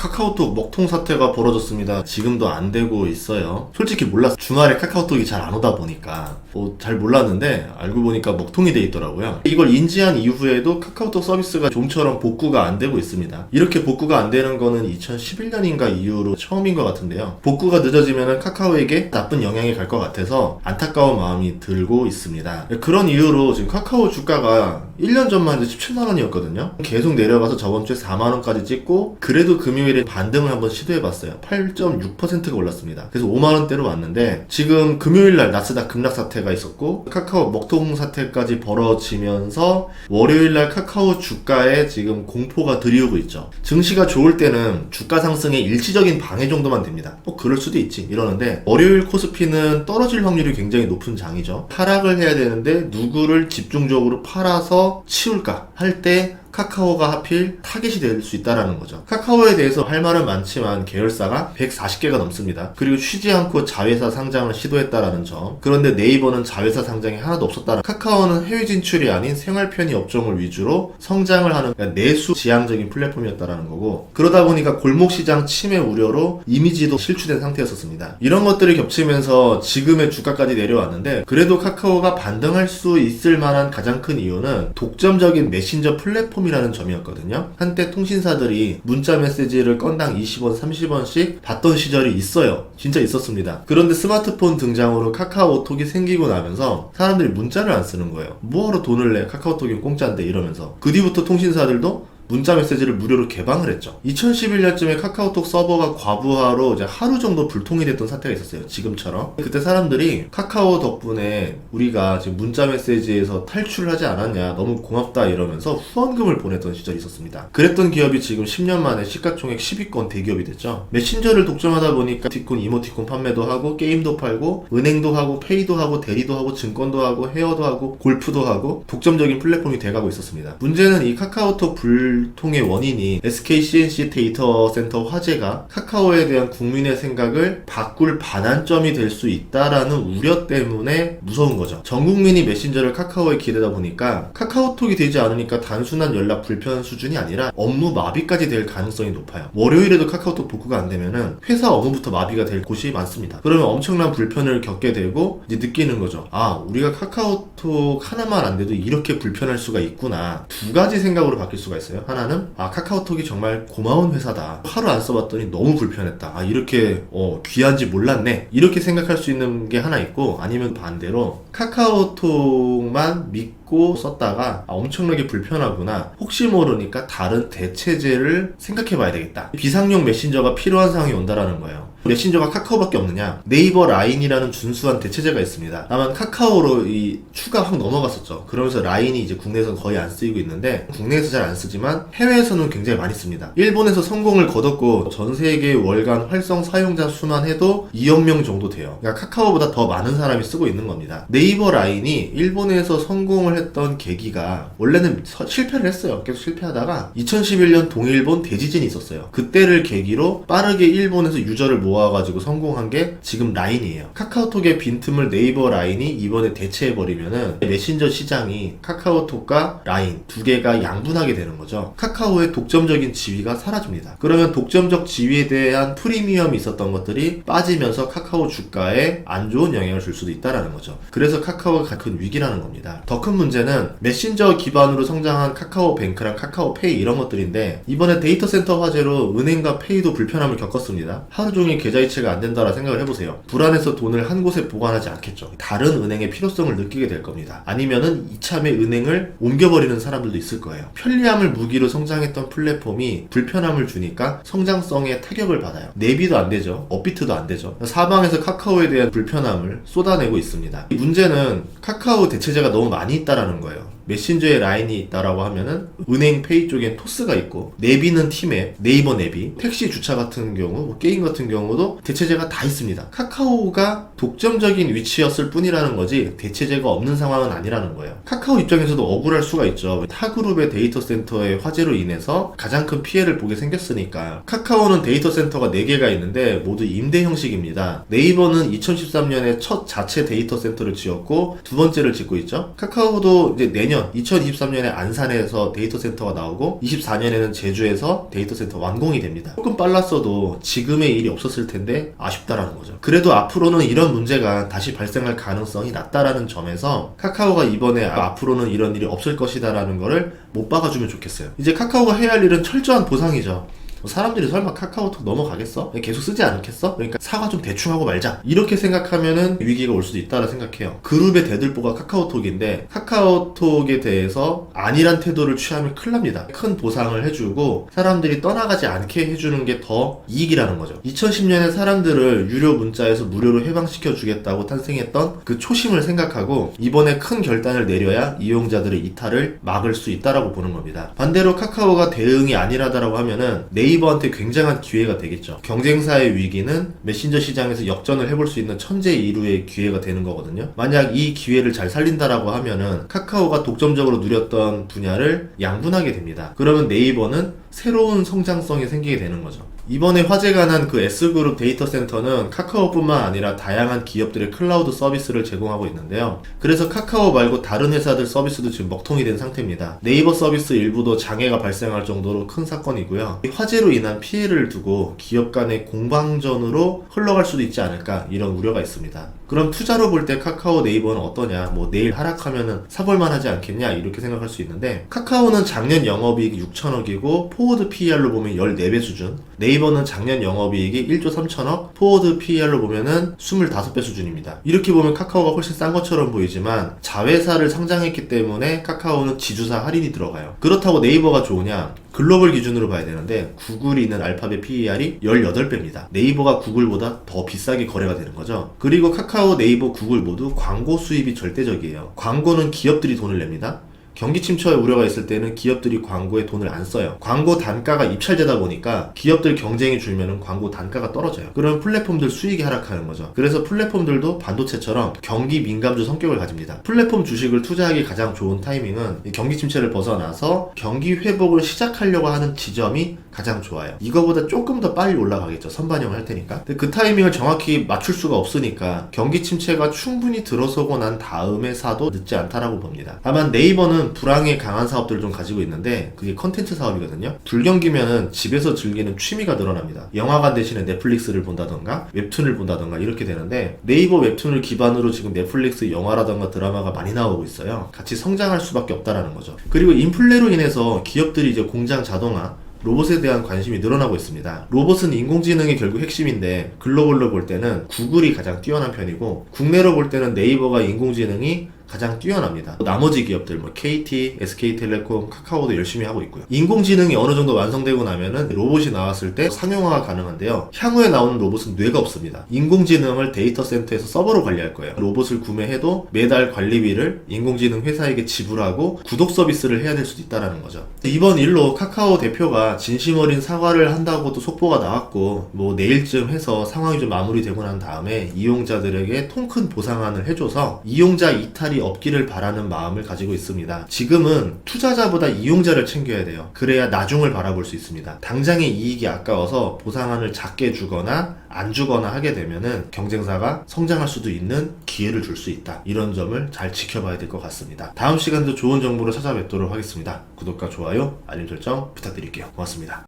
카카오톡 먹통 사태가 벌어졌습니다. 지금도 안 되고 있어요. 솔직히 몰랐어요. 주말에 카카오톡이 잘 안 오다 보니까 잘 몰랐는데 알고 보니까 먹통이 돼 있더라고요. 이걸 인지한 이후에도 카카오톡 서비스가 좀처럼 복구가 안 되고 있습니다. 이렇게 복구가 안 되는 거는 2011년인가 이후로 처음인 것 같은데요. 복구가 늦어지면 카카오에게 나쁜 영향이 갈 것 같아서 안타까운 마음이 들고 있습니다. 그런 이유로 지금 카카오 주가가 1년 전만 해도 17만원이었거든요. 계속 내려가서 저번 주에 4만원까지 찍고 그래도 금요일에 반등을 한번 시도해봤어요. 8.6%가 올랐습니다. 그래서 5만원대로 왔는데 지금 금요일날 나스닥 급락 사태가 있었고 카카오 먹통 사태까지 벌어지면서 월요일날 카카오 주가에 지금 공포가 들이오고 있죠. 증시가 좋을 때는 주가 상승의 일시적인 방해 정도만 됩니다. 그럴 수도 있지 이러는데 월요일 코스피는 떨어질 확률이 굉장히 높은 장이죠. 하락을 해야 되는데 누구를 집중적으로 팔아서 치울까 할 때 카카오가 하필 타겟이 될 수 있다는 거죠. 카카오에 대해서 할 말은 많지만 계열사가 140개가 넘습니다. 그리고 쉬지 않고 자회사 상장을 시도했다라는 점. 그런데 네이버는 자회사 상장이 하나도 없었다는. 카카오는 해외 진출이 아닌 생활 편의 업종을 위주로 성장을 하는 내수 지향적인 플랫폼이었다라는 거고, 그러다 보니까 골목시장 침해 우려로 이미지도 실추된 상태였었습니다. 이런 것들이 겹치면서 지금의 주가까지 내려왔는데, 그래도 카카오가 반등할 수 있을 만한 가장 큰 이유는 독점적인 메신저 플랫폼 이라는 점이었거든요. 한때 통신사들이 문자 메시지를 건당 20원, 30원씩 받던 시절이 있어요. 진짜 있었습니다. 그런데 스마트폰 등장으로 카카오톡이 생기고 나면서 사람들이 문자를 안 쓰는 거예요. 뭐하러 돈을 내? 카카오톡이 공짜인데 이러면서. 그 뒤부터 통신사들도 문자 메시지를 무료로 개방을 했죠. 2011년쯤에 카카오톡 서버가 과부하로 이제 하루 정도 불통이 됐던 사태가 있었어요. 지금처럼. 그때 사람들이 카카오 덕분에 우리가 지금 문자 메시지에서 탈출을 하지 않았냐, 너무 고맙다 이러면서 후원금을 보냈던 시절이 있었습니다. 그랬던 기업이 지금 10년 만에 시가총액 10위권 대기업이 됐죠. 메신저를 독점하다 보니까 티콘, 이모티콘 판매도 하고 게임도 팔고 은행도 하고 페이도 하고 대리도 하고 증권도 하고 헤어도 하고 골프도 하고 독점적인 플랫폼이 돼가고 있었습니다. 문제는 이 카카오톡 불통의 원인이 SK CNC 데이터 센터 화재가 카카오에 대한 국민의 생각을 바꿀 반환점이 될 수 있다라는 우려 때문에 무서운 거죠. 전 국민이 메신저를 카카오에 기대다 보니까 카카오톡이 되지 않으니까 단순한 연락 불편 수준이 아니라 업무 마비까지 될 가능성이 높아요. 월요일에도 카카오톡 복구가 안 되면은 회사 업무부터 마비가 될 곳이 많습니다. 그러면 엄청난 불편을 겪게 되고 이제 느끼는 거죠. 우리가 카카오톡 하나만 안 돼도 이렇게 불편할 수가 있구나. 두 가지 생각으로 바뀔 수가 있어요. 하나는 카카오톡이 정말 고마운 회사다. 하루 안 써봤더니 너무 불편했다. 이렇게 귀한지 몰랐네. 이렇게 생각할 수 있는 게 하나 있고, 아니면 반대로 카카오톡만 믿고 썼다가 엄청나게 불편하구나. 혹시 모르니까 다른 대체제를 생각해봐야 되겠다. 비상용 메신저가 필요한 상황이 온다라는 거예요. 메신저가 카카오밖에 없느냐? 네이버 라인이라는 준수한 대체제가 있습니다. 다만 카카오로 이 추가 확 넘어갔었죠. 그러면서 라인이 이제 국내에서는 거의 안 쓰이고 있는데, 국내에서 잘 안 쓰지만 해외에서는 굉장히 많이 씁니다. 일본에서 성공을 거뒀고 전 세계 월간 활성 사용자 수만 해도 2억 명 정도 돼요. 그러니까 카카오보다 더 많은 사람이 쓰고 있는 겁니다. 네이버 라인이 일본에서 성공을 했던 계기가, 원래는 실패를 했어요. 계속 실패하다가 2011년 동일본 대지진이 있었어요. 그때를 계기로 빠르게 일본에서 유저를 모아가지고 성공한 게 지금 라인이에요. 카카오톡의 빈틈을 네이버 라인이 이번에 대체해버리면은 메신저 시장이 카카오톡과 라인 두 개가 양분하게 되는 거죠. 카카오의 독점적인 지위가 사라집니다. 그러면 독점적 지위에 대한 프리미엄이 있었던 것들이 빠지면서 카카오 주가에 안 좋은 영향을 줄 수도 있다는 거죠. 그래서 카카오가 큰 위기라는 겁니다. 더 큰 문제는 메신저 기반으로 성장한 카카오뱅크랑 카카오페이 이런 것들인데, 이번에 데이터 센터 화재로 은행과 페이도 불편함을 겪었습니다. 하루 종일 계좌이체가 안 된다라 생각을 해보세요. 불안해서 돈을 한 곳에 보관하지 않겠죠. 다른 은행의 필요성을 느끼게 될 겁니다. 아니면은 이참에 은행을 옮겨버리는 사람들도 있을 거예요. 편리함을 무기로 성장했던 플랫폼이 불편함을 주니까 성장성에 타격을 받아요. 내비도 안 되죠. 업비트도 안 되죠. 사방에서 카카오에 대한 불편함을 쏟아내고 있습니다. 문제는 카카오 대체제가 너무 많이 있다라는 거예요. 메신저에 라인이 있다라고 하면은 은행 페이 쪽엔 토스가 있고, 내비는 티맵, 네이버 내비, 택시 주차 같은 경우, 게임 같은 경우도 대체제가 다 있습니다. 카카오가 독점적인 위치였을 뿐이라는 거지 대체제가 없는 상황은 아니라는 거예요. 카카오 입장에서도 억울할 수가 있죠. 타그룹의 데이터 센터의 화재로 인해서 가장 큰 피해를 보게 생겼으니까. 카카오는 데이터 센터가 4개가 있는데 모두 임대 형식입니다. 네이버는 2013년에 첫 자체 데이터 센터를 지었고 두 번째를 짓고 있죠. 카카오도 이제 내년 내년 2023년에 안산에서 데이터 센터가 나오고 24년에는 제주에서 데이터 센터 완공이 됩니다. 조금 빨랐어도 지금의 일이 없었을 텐데 아쉽다라는 거죠. 그래도 앞으로는 이런 문제가 다시 발생할 가능성이 낮다라는 점에서 카카오가 이번에 앞으로는 이런 일이 없을 것이다라는 거를 못 박아주면 좋겠어요. 이제 카카오가 해야 할 일은 철저한 보상이죠. 사람들이 설마 카카오톡 넘어가겠어? 계속 쓰지 않겠어? 그러니까 사과 좀 대충 하고 말자, 이렇게 생각하면은 위기가 올 수도 있다라 생각해요. 그룹의 대들보가 카카오톡인데 카카오톡에 대해서 안일한 태도를 취하면 큰일 납니다. 큰 보상을 해주고 사람들이 떠나가지 않게 해주는 게 더 이익이라는 거죠. 2010년에 사람들을 유료 문자에서 무료로 해방시켜 주겠다고 탄생했던 그 초심을 생각하고 이번에 큰 결단을 내려야 이용자들의 이탈을 막을 수 있다라고 보는 겁니다. 반대로 카카오가 대응이 안일하다라고 하면은 네이버한테 굉장한 기회가 되겠죠. 경쟁사의 위기는 메신저 시장에서 역전을 해볼 수 있는 천재이루의 기회가 되는 거거든요. 만약 이 기회를 잘 살린다라고 하면은 카카오가 독점적으로 누렸던 분야를 양분하게 됩니다. 그러면 네이버는 새로운 성장성이 생기게 되는 거죠. 이번에 화제가 난 그 S그룹 데이터 센터는 카카오뿐만 아니라 다양한 기업들의 클라우드 서비스를 제공하고 있는데요. 그래서 카카오 말고 다른 회사들 서비스도 지금 먹통이 된 상태입니다. 네이버 서비스 일부도 장애가 발생할 정도로 큰 사건이고요. 이 화재로 인한 피해를 두고 기업 간의 공방전으로 흘러갈 수도 있지 않을까, 이런 우려가 있습니다. 그럼 투자로 볼 때 카카오 네이버는 어떠냐, 내일 하락하면은 사볼만 하지 않겠냐, 이렇게 생각할 수 있는데, 카카오는 작년 영업이익이 6천억이고 포워드 PER로 보면 14배 수준, 네이버는 작년 영업이익이 1조 3천억, 포워드 PER로 보면은 25배 수준입니다. 이렇게 보면 카카오가 훨씬 싼 것처럼 보이지만 자회사를 상장했기 때문에 카카오는 지주사 할인이 들어가요. 그렇다고 네이버가 좋으냐? 글로벌 기준으로 봐야 되는데 구글이 있는 알파벳 PER이 18배입니다. 네이버가 구글보다 더 비싸게 거래가 되는 거죠. 그리고 카카오, 네이버, 구글 모두 광고 수입이 절대적이에요. 광고는 기업들이 돈을 냅니다. 경기 침체의 우려가 있을 때는 기업들이 광고에 돈을 안 써요. 광고 단가가 입찰되다 보니까 기업들 경쟁이 줄면은 광고 단가가 떨어져요. 그럼 플랫폼들 수익이 하락하는 거죠. 그래서 플랫폼들도 반도체처럼 경기 민감주 성격을 가집니다. 플랫폼 주식을 투자하기 가장 좋은 타이밍은 경기 침체를 벗어나서 경기 회복을 시작하려고 하는 지점이 가장 좋아요. 이거보다 조금 더 빨리 올라가겠죠. 선반영을 할 테니까. 근데 그 타이밍을 정확히 맞출 수가 없으니까 경기 침체가 충분히 들어서고 난 다음에 사도 늦지 않다라고 봅니다. 다만 네이버는 불황에 강한 사업들을 좀 가지고 있는데 그게 컨텐츠 사업이거든요. 불경기면은 집에서 즐기는 취미가 늘어납니다. 영화관 대신에 넷플릭스를 본다던가 웹툰을 본다던가 이렇게 되는데, 네이버 웹툰을 기반으로 지금 넷플릭스 영화라던가 드라마가 많이 나오고 있어요. 같이 성장할 수밖에 없다라는 거죠. 그리고 인플레로 인해서 기업들이 이제 공장 자동화, 로봇에 대한 관심이 늘어나고 있습니다. 로봇은 인공지능이 결국 핵심인데 글로벌로 볼 때는 구글이 가장 뛰어난 편이고 국내로 볼 때는 네이버가 인공지능이 가장 뛰어납니다. 나머지 기업들 KT, SK텔레콤, 카카오도 열심히 하고 있고요. 인공지능이 어느 정도 완성되고 나면은 로봇이 나왔을 때 상용화가 가능한데요. 향후에 나오는 로봇은 뇌가 없습니다. 인공지능을 데이터 센터에서 서버로 관리할 거예요. 로봇을 구매해도 매달 관리비를 인공지능 회사에게 지불하고 구독 서비스를 해야 될 수도 있다는 거죠. 이번 일로 카카오 대표가 진심 어린 사과를 한다고도 속보가 나왔고 내일쯤 해서 상황이 좀 마무리되고 난 다음에 이용자들에게 통큰 보상안을 해줘서 이용자 이탈이 없기를 바라는 마음을 가지고 있습니다. 지금은 투자자보다 이용자를 챙겨야 돼요. 그래야 나중을 바라볼 수 있습니다. 당장의 이익이 아까워서 보상안을 작게 주거나 안 주거나 하게 되면은 경쟁사가 성장할 수도 있는 기회를 줄 수 있다. 이런 점을 잘 지켜봐야 될 것 같습니다. 다음 시간도 좋은 정보로 찾아뵙도록 하겠습니다. 구독과 좋아요, 알림 설정 부탁드릴게요. 고맙습니다.